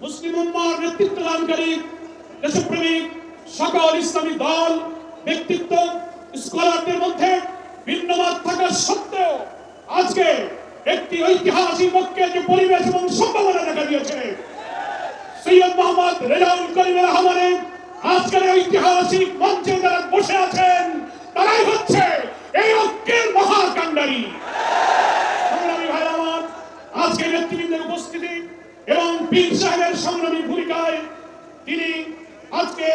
মুসলিম উম্মার নেতৃত্বদানকারী দেশপ্রেমিক সকল ইসলামী দল, ব্যক্তিত্ব, স্কলারদের মধ্যে ভিন্নমত থাকা সত্ত্বেও আজকে একটি ঐতিহাসিক ঐক্যের যে পরিবেশ এবং সম্ভাবনা দেখা দিয়েছে, সৈয়দ মোহাম্মদ রেজাউল করিম রহমানের আজকের ঐতিহাসিক মঞ্চে যারা বসে আছেন তারাই হচ্ছে এই ঐক্যের মহাকাণ্ডারী। সংগ্রামী ভাই আমার, আজকে নেতৃবৃন্দের উপস্থিতি এবং পীর সাহেবের সংগ্রামী ভূমিকায় তিনি আজকে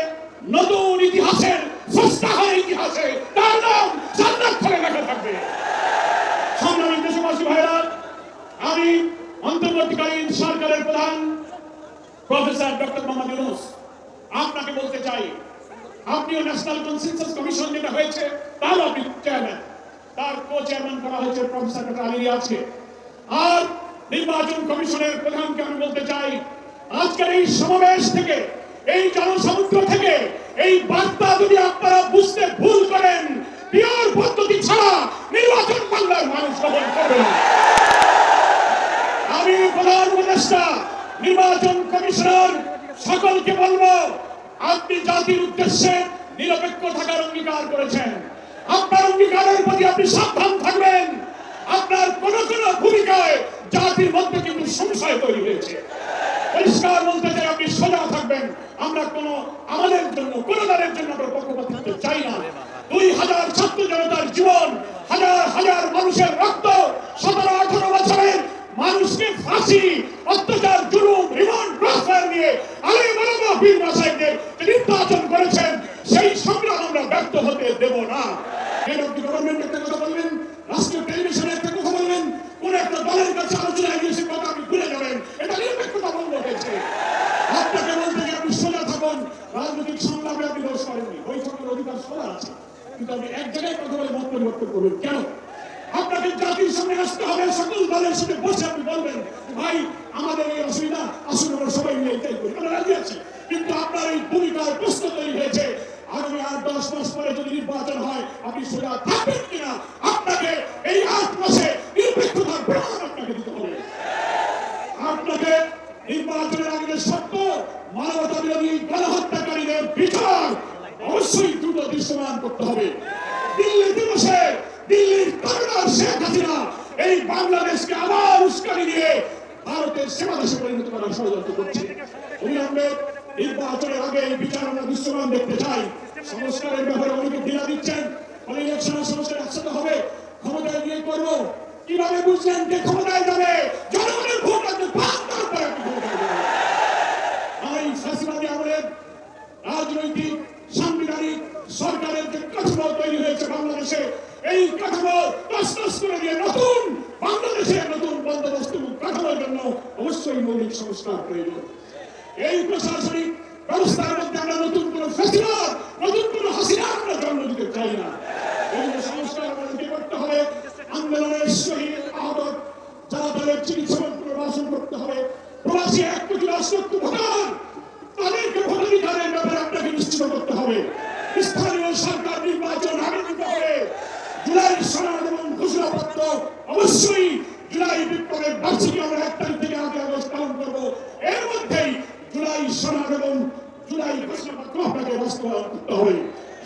নতুন ইতিহাসের স্রষ্টা হয়ে ইতিহাসে তার নাম জান্নাত করে লেখা থাকবে। সংগ্রামী দেশবাসী ভাইরা, আমি অন্তর্বর্তীকালীন সরকারের প্রধান প্রফেসর ডক্টর মোহাম্মদ ইউনূস আপনাকে বলতে চাই, আপনিও ন্যাশনাল কনসেনসাস কমিশন যেটা হয়েছে তার আপনি চেয়ারম্যান, তার কো চেয়ারম্যান করা হয়েছে প্রফেসর ডক্টর আলী রিয়াজকে। আর নির্বাচন কমিশনের প্রধানকে আমি বলতে চাই, আজকের এই সমাবেশ থেকে, এই জনসমুদ্র থেকে এই বার্তা যদি আপনারা বুঝতে ভুল করেন, পিওর পদ্ধতি ছাড়া নির্বাচন বাংলার মানুষ গ্রহণ করবে না। আমি প্রধান উপদেষ্টা, নির্বাচন কমিশনার সকলকে বলবো, আপনি জাতির উদ্দেশ্যে নিরপেক্ষ থাকার অঙ্গীকার করেছেন। আপনার অঙ্গীকারের প্রতি আপনি সাবধান থাকবেন। আপনার কোন কোন ভূমিকায় জাতির মধ্যে কিন্তু সংশয় তৈরি হয়েছে। পরিষ্কার বলতে চাই, আপনি সোজা থাকবেন। আমরা আমাদের জন্য কোন দলের জন্য আমরা পক্ষপাতিত্ব চাই না। 2000 ছাত্র জনতার জীবন, হাজার হাজার মানুষের রক্ত, 17-18 বছরের মানুষকে ফাঁসি, অত্যাচার, জুলুম, রিমান্ড, ট্রান্সফার নিয়ে বীর মাসাইদের নির্বাচন করেছেন, সেই সংগ্রাম আমরা ব্যর্থ হতে দেব না। গভর্নমেন্ট একটা কথা বললেন, রাষ্ট্রীয় টেলিভিশনে একটা কথা বললেন, কোন একটা দলের কাছে আলোচনায় গিয়ে সে কথা আপনি ভুলে যাবেন, এটা নিরপেক্ষতা বন্ধ হয়েছে। আপনাকে বলতে গিয়ে আপনি সোজা থাকুন। রাজনৈতিক সংগ্রামে আপনি দোষ করেননি, ওই সকল অধিকার সবার আছে, কিন্তু আপনি এক জায়গায় কথা বলে মত পরিবর্তন করবেন কেন? আপনাকে জাতির সামনে আসতে হবে, সকল দলের সাথে বসে আপনি বলবেন, ভাই আমাদের এই অসুবিধা, আসুন আমরা সবাই মিলে এটাই করি, আমরা রাজি আছি। কিন্তু আপনার এই ভূমিকার প্রশ্ন তৈরি হয়েছে, আগামী 8-10 মাস পরে যদি নির্বাচন হয় আপনি সোজা থাকবেন কিনা? আপনাকে এই 8 মাসে নিরপেক্ষতার প্রমাণ আপনাকে দিতে হবে। আপনাকে নির্বাচনের আগে সত্য মানবতা বিরোধী গণহত্যাকারীদের বিচার অবশ্যই দ্রুত দৃশ্যমান করতে হবে। দিল্লিতে বসে দিল্লির কর্ণধার শেখ হাসিনা এই বাংলাদেশকে আবার উস্কানি দিয়ে ভারতের সেবা দেশে পরিণত করার ষড়যন্ত্র করছে। অবিলম্বে নির্বাচনের আগে এই বিচার আমরা দৃশ্যমান দেখতে চাই। সংস্কারের ব্যাপারে অনেকে ঢিলা দিচ্ছেন, মানে ইলেকশনের সংস্কার একসাথে হবে, ক্ষমতায় গিয়ে করবো। কিভাবে বুঝলেন যে ক্ষমতায় যাবে? জনগণের ভোট লাগবে, 5 তারপরে আপনি ক্ষমতায় যাবেন। এই ফ্যাসিবাদী আমলের রাজনৈতিক সাংবিধানিক সরকারের যে কাঠামো তৈরি হয়েছে বাংলাদেশে, এই কাঠামো তছনছ করে দিয়ে নতুন বাংলাদেশের নতুন বন্দোবস্ত কাঠামোর জন্য অবশ্যই মৌলিক সংস্কার প্রয়োজন। এই প্রশাসনিক ব্যবস্থার মধ্যে আমরা নতুন কোন ফ্যাসিবাদ, নতুন কোন হাসিনা আমরা জন্ম দিতে চাই না। এই সংস্কার আমাদেরকে করতে হবে। আন্দোলনের শহীদ আহত যারা তাদের চিকিৎসা পুনর্বাসন করতে হবে। প্রবাসী 1 কোটি 80 লক্ষ ভোটার, তাদেরকে ভোটাধিকারের ব্যাপারে আপনাকে নিশ্চিত করতে হবে। স্থানীয় সরকার নির্বাচন আগে দিতে হবে। জুলাই সনদ এবং ঘোষণাপত্র অবশ্যই জুলাই বিপ্লবের বার্ষিকী আমরা 1 তারিখ থেকে 8 আগস্ট পালন করবো। এর মধ্যেই জুলাই সনদ এবং জুলাই ঘোষণাপত্র আপনাকে বাস্তবায়ন করতে হবে।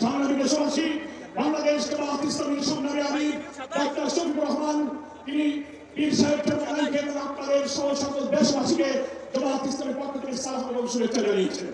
সংগ্রামী দেশবাসী, বাংলাদেশ জামায়াত ইসলামীর সংগ্রামী আমির ডক্টর শফিকুর রহমান, তিনি পীর সাহেবকে আপনাদের সহ সকল দেশবাসীকে জামায়াত ইসলামের পক্ষ থেকে সালাম এবং শুভেচ্ছা জানিয়েছেন।